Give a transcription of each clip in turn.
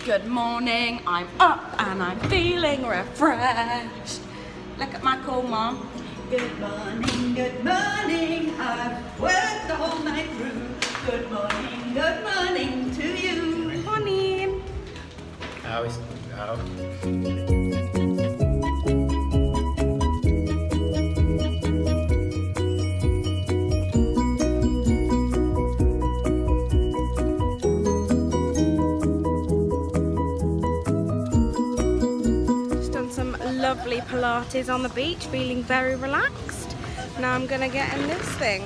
Good morning, I'm up and I'm feeling refreshed. Look at my cool mom. Good morning, I've worked the whole night through. Good morning to you. Good morning. Just done some lovely Pilates on the beach, feeling very relaxed. Now I'm gonna get in this thing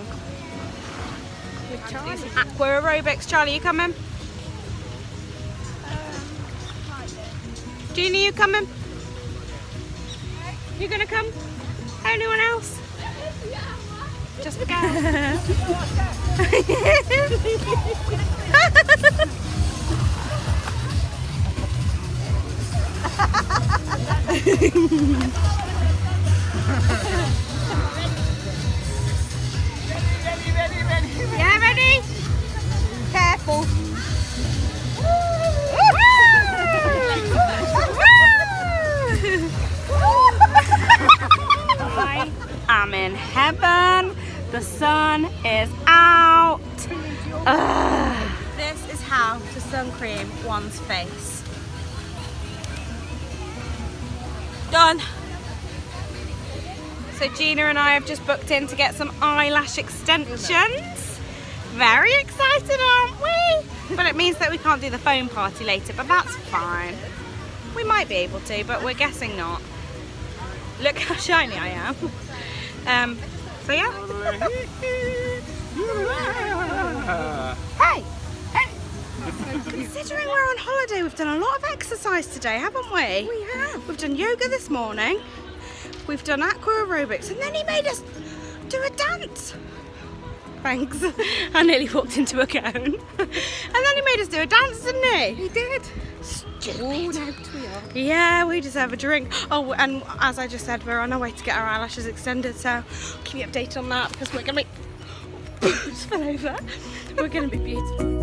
with Charlie. Do some aqua aerobics. Charlie, you coming? Gina, you coming? You gonna come? Anyone else? Just go. Yeah, ready? Careful. I'm in heaven. The sun is out. Ugh. This is how to sun cream one's face. Done. So Gina and I have just booked in to get some eyelash extensions. Very excited, aren't we? But it means that we can't do the foam party later, but that's fine. We might be able to, but we're guessing not. Look how shiny I am. So yeah. Hey! Considering we're on holiday, we've done a lot of exercise today, haven't we? We have. We've done yoga this morning. We've done aqua aerobics, and then he made us do a dance. Thanks. I nearly walked into a cone. And then he made us do a dance, didn't he? He did. Stupid. Worn out we are. Yeah, we deserve a drink. Oh, and as I just said, we're on our way to get our eyelashes extended, so I'll keep you updated on that because we're going to be... just fell over. We're going to be beautiful.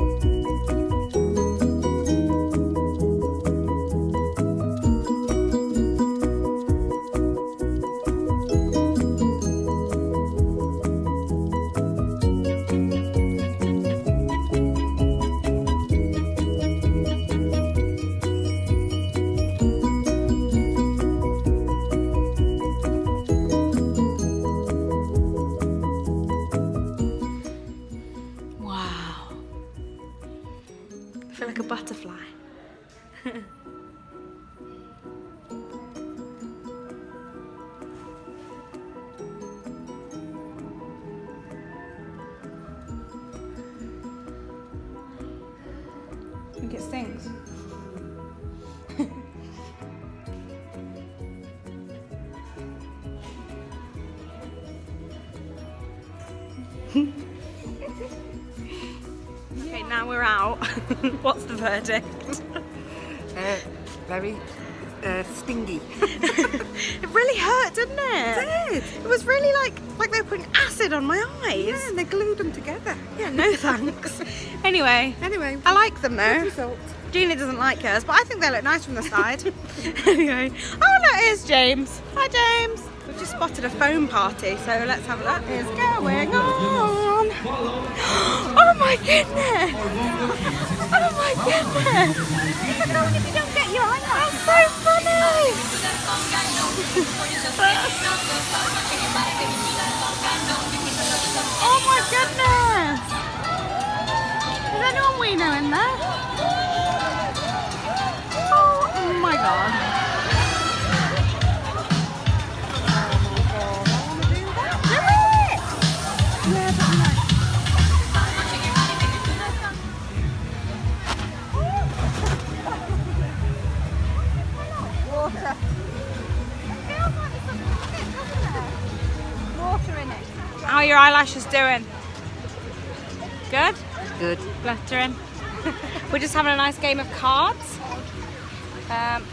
I feel like a butterfly. I think it stings. Okay, now we're out. What's the verdict? Very stingy. It really hurt, didn't it? It did. It was really like they were putting acid on my eyes. Yeah, and they glued them together. Yeah, no thanks. Anyway, I like them though. Good result. Gina doesn't like hers, but I think they look nice from the side. Anyway, oh look, here's James. Hi James. We've just spotted a foam party, so let's have a look. What is going on? Oh my goodness! Oh my goodness! Look how if you don't get your eye out. That's so funny! Oh my goodness! Is anyone we know in there? Oh my god. How are your eyelashes doing? Good? Good. Glittering. We're just having a nice game of cards.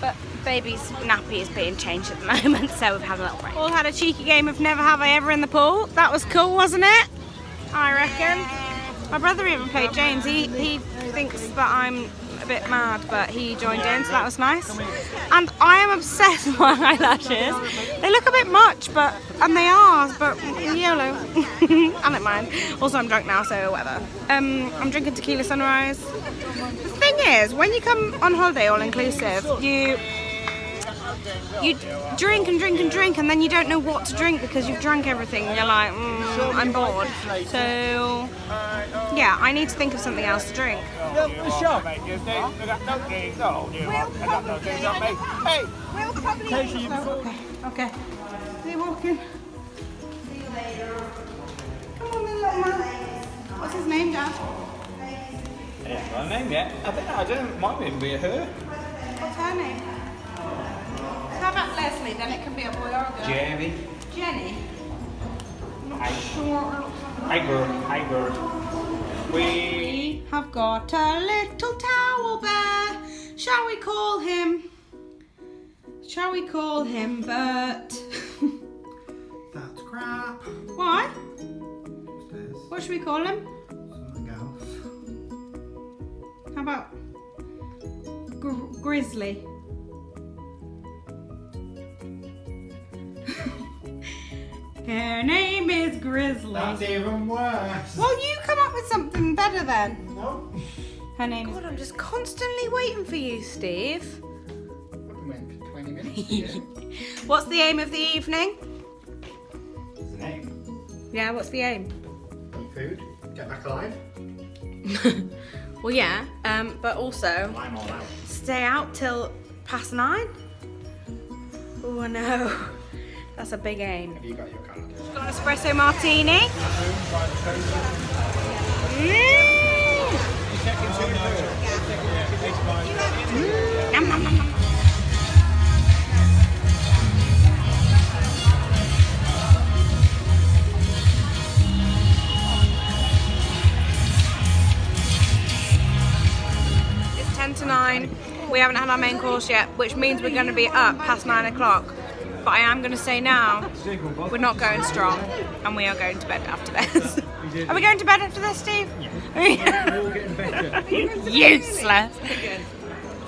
But baby's nappy is being changed at the moment, so we've had a little break. All had a cheeky game of Never Have I Ever in the pool. That was cool, wasn't it? I reckon. My brother even played James. He thinks that I'm a bit mad, but he joined in, so that was nice. And I am obsessed with my eyelashes. They look a bit much, and they are, but YOLO. I don't mind. Also, I'm drunk now, so whatever. I'm drinking tequila sunrise. The thing is, when you come on holiday all inclusive, you drink and drink and drink, and then you don't know what to drink because you've drunk everything. And you're like, I'm bored. So yeah, I need to think of something else to drink. Okay. See you walking. See you later. Come on, then, little man. What's his name, Dad? I haven't got a name yet. I don't mind it be a her. What's her name? How about Leslie? Then it can be a boy or a girl. Jenny. Jenny. Not sure. Hi bird. We have got a little towel bear. Shall we call him? Shall we call him Bert? That's crap. Why? Upstairs. What should we call him? Something else. How about Grizzly? Her name is Grizzly. That's even worse. Well, you come up with something better then. No. Her name is... God, I'm just constantly waiting for you, Steve. I've been waiting for 20 minutes. What's the aim of the evening? What's the name? Yeah, what's the aim? Eat food. Get back alive. Well, yeah, but also I'm all out. stay out till past 9. Oh, I know. That's a big aim. Have you got your card? Got an espresso martini. Nom, nom, nom, nom. It's 10 to 9. We haven't had our main course yet, which means we're going to be up past 9 o'clock. But I am going to say now, we're not going strong, and we are going to bed after this. Are we going to bed after this, Steve? Yeah. Useless.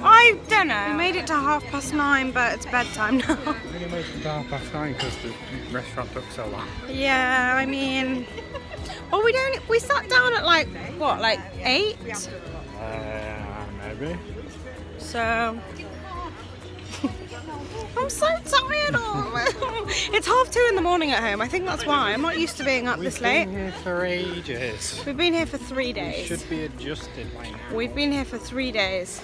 I don't know. We made it to 9:30, but it's bedtime now. We made it to 9:30 because the restaurant took so long. Yeah, I mean, well, we sat down at like 8? Maybe. So I'm so tired. It's 2:30 in the morning at home. I think that's why. I'm not used to being up this late. We've been here for ages. We've been here for 3 days. Should be adjusted by now. We've been here for 3 days.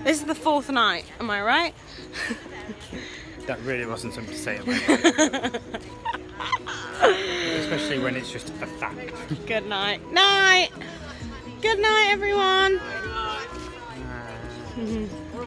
This is the 4th night, am I right? That really wasn't something to say about it. Especially when it's just a fact. Good night. Night! Good night, everyone!